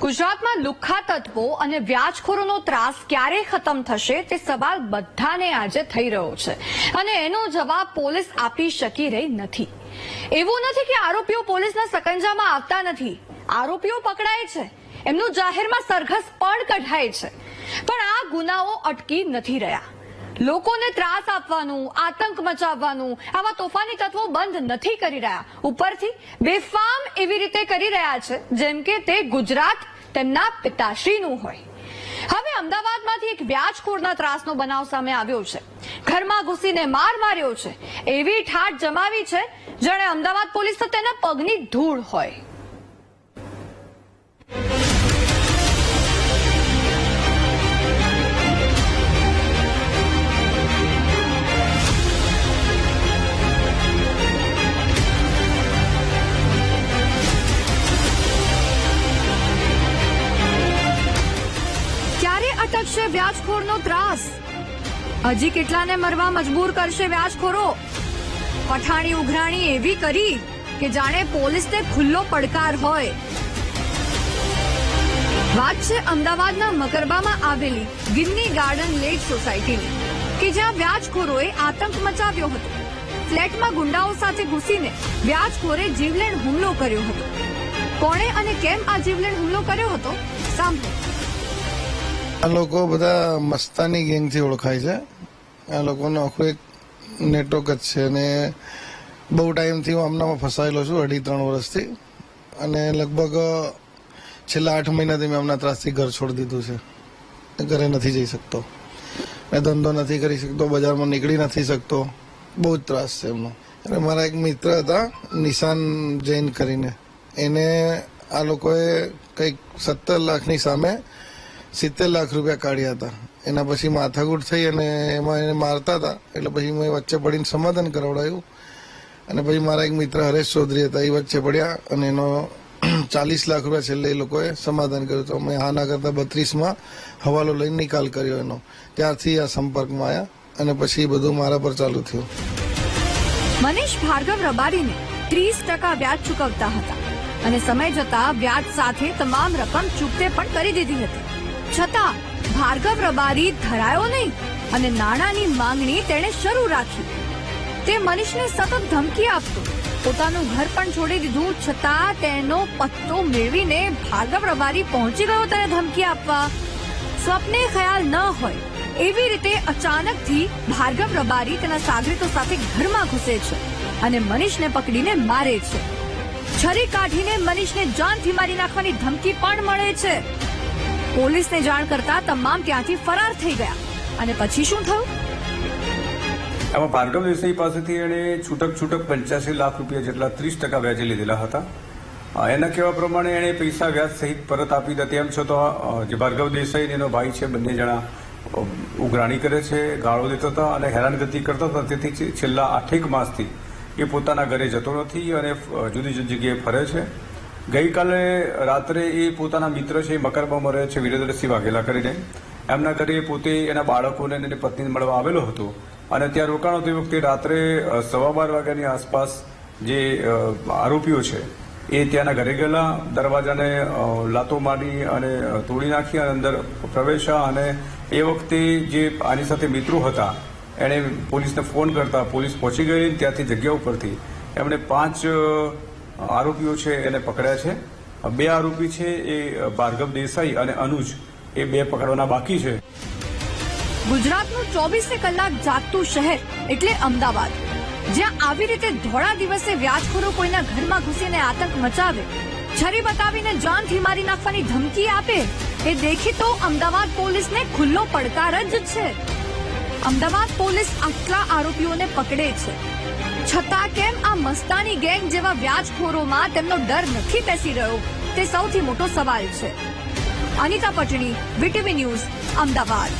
ગુજરાતમાં લુખ્ખા તત્વો અને વ્યાજખોરોનો ત્રાસ ક્યારે ખતમ થશે તે સવાલ બધાને આજે થઈ રહ્યો છે અને એનો જવાબ પોલીસ આપી શકી રહી નથી. એવું નથી કે આરોપીઓ પોલીસના સકંજામાં આવતા નથી. આરોપીઓ પકડાય છે, એમનું જાહેરમાં સરઘસ પણ કઢાય છે, પણ આ ગુનાઓ અટકી નથી રહ્યા. લોકોને ત્રાસ આપવાનું, આતંક મચાવવાનું આવા તોફાની તત્વો બંધ નથી કરી રહ્યા. ઉપરથી બેફામ એવી રીતે કરી રહ્યા છે જેમ કે તે ગુજરાત તેમના પિતાશ્રીનું હોય. હવે અમદાવાદમાંથી એક વ્યાજખોરના ત્રાસનો બનાવ સામે આવ્યો છે. ઘરમાં ઘૂસીને માર માર્યો છે, એવી ઠાઠ જમાવી છે જાણે અમદાવાદ પોલીસ તો તેના પગની ધૂળ હોય. અટકશે વ્યાજખોરનો ત્રાસ? હજી કેટલાને મરવા મજબૂર કરશે વ્યાજખોરો? પઠાણી ઉઘરાણી એવી કરી કે જાણે પોલીસને ખુલ્લો પડકાર હોય. વાત છે અમદાવાદના મકરબામાં આવેલી ગિન્ની ગાર્ડન લેક સોસાયટીની, કે જ્યાં વ્યાજખોરોએ આતંક મચાવ્યો હતો. ફ્લેટમાં ગુંડાઓ સાથે ઘૂસીને વ્યાજખોરે જીવલેણ હુમલો કર્યો હતો. કોણે અને કેમ આ જીવલેણ હુમલો કર્યો હતો સાંભળો. આ લોકો બધા મસ્તાની ગેંગથી ઓળખાય છે. આ લોકોનો આખું એક નેટવર્ક જ છે અને બહુ ટાઈમથી હું આમનામાં ફસાયેલો છું, 2.5-3 વર્ષથી. અને લગભગ છેલ્લા 8 મહિનાથી મેં આમના ત્રાસથી ઘર છોડી દીધું છે. ઘરે નથી જઈ શકતો, મેં ધંધો નથી કરી શકતો, બજારમાં નીકળી નથી શકતો. બહુ જ ત્રાસ છે એમનો. અને મારા એક મિત્ર હતા નિશાન જૈન કરીને, એને આ લોકોએ કંઈક 17 લાખની સામે 70 લાખ રૂપિયા કાઢ્યા હતા. એના પછી માથાકૂટ થઈ અને એમાં એને મારતા હતા, એટલે પછી મેં વચ્ચે પડીને સમાધાન કરાવડાયું. અને પછી મારા એક મિત્ર હરેશ ચૌધરી હતા, એ વચ્ચે પડ્યા અને એનો 40 લાખ રૂપિયા છેલ્લે એ લોકોએ સમાધાન કર્યું. તો મેં હા ના કરતા 32માં હવાલો લઈને નિકાલ કર્યો એનો. ત્યારથી આ સંપર્કમાં આવ્યા અને પછી બધું મારા પર ચાલુ થયું. મનીષ ભાર્ગવ રબારીને 30% વ્યાજ ચૂકવતા હતા અને સમય જતા વ્યાજ સાથે તમામ રકમ ચૂકતે પણ કરી દીધી હતી. છતાં ભાર્ગવ રબારી ધરાયો નહીં અને નાણાંની માંગણી તેણે શરૂ રાખી. તે મનીષને સતત ધમકી આપતો, પોતાનું ઘર પણ છોડી દીધું, છતાં તેનો પત્તો મેળવીને ભાર્ગવ રબારી પહોંચી ગયો તેને ધમકી આપવા. સ્વપ્ને ખ્યાલ ન હોય એવી રીતે અચાનકથી ભાર્ગવ રબારી તેના સાગરીતો સાથે ઘરમાં ઘૂસે છે અને મનીષને પકડીને મારે છે. છરી કાઢીને મનીષને જાનથી મારી નાખવાની ધમકી પણ મળે છે. પોલીસને જાણ કરતા તમામ ત્યાંથી ફરાર થઈ ગયા. અને પછી શું થયું? એમાં ભાર્ગવ દેસાઈ પાસેથી એણે છૂટક 85 લાખ રૂપિયા જેટલા 30% વ્યાજે લીધેલા હતા. એના કહેવા પ્રમાણે એણે પૈસા વ્યાજ સહિત પરત આપી દીધા. તેમ છતાં જે ભાર્ગવ દેસાઈ એનો ભાઈ છે, બંને જણા ઉઘરાણી કરે છે, ગાળો દેતા હતા અને હેરાનગતિ કરતા હતા. તેથી છેલ્લા 8 માસથી એ પોતાના ઘરે જતો નથી અને જુદી જુદી જગ્યાએ ફરે છે. ગઈકાલે રાત્રે એ પોતાના મિત્ર છે, મકરબામાં રહે છે, વીરેન્દ્રસિંહ વાઘેલા કરીને, એમના ઘરે પોતે એના બાળકોને અને પત્નીને મળવા આવેલો હતો અને ત્યાં રોકાણો તે વખતે રાત્રે 12:15 વાગ્યાની આસપાસ જે આરોપીઓ છે એ ત્યાંના ઘરે ગયેલા, દરવાજાને લાતો મારી અને તોડી નાખી અને અંદર પ્રવેશ્યા. અને એ વખતે જે આની સાથે મિત્રો હતા એણે પોલીસને ફોન કરતા પોલીસ પહોંચી ગઈ. ત્યાંથી જગ્યા ઉપરથી એમણે 5 આરોપીઓ છે એને પકડ્યા છે. 2 આરોપી છે એ ભાર્ગવ દેસાઈ અને અનુજ, એ 2 પકડવાના બાકી છે. ગુજરાતનું 24 કલાક જાગતું શહેર એટલે અમદાવાદ, જ્યાં આવી રીતે ધોળા દિવસે વ્યાજખોરો કોઈના ઘરમાં ઘૂસીને આતંક મચાવે, છરી બતાવીને જાનથી મારી નાખવાની ધમકી આપે, એ દેખીતો અમદાવાદ પોલીસને ખુલ્લો પડકાર જ છે. અમદાવાદ પોલીસ આટલા આરોપીઓને પકડે છે, છતાં કેમ આ મસ્તાની ગેંગ જેવા વ્યાજખોરોમાં તેમનો ડર નથી બેસી રહ્યો તે સૌથી મોટો સવાલ છે. Anita Patni, VTV news, Ahmedabad.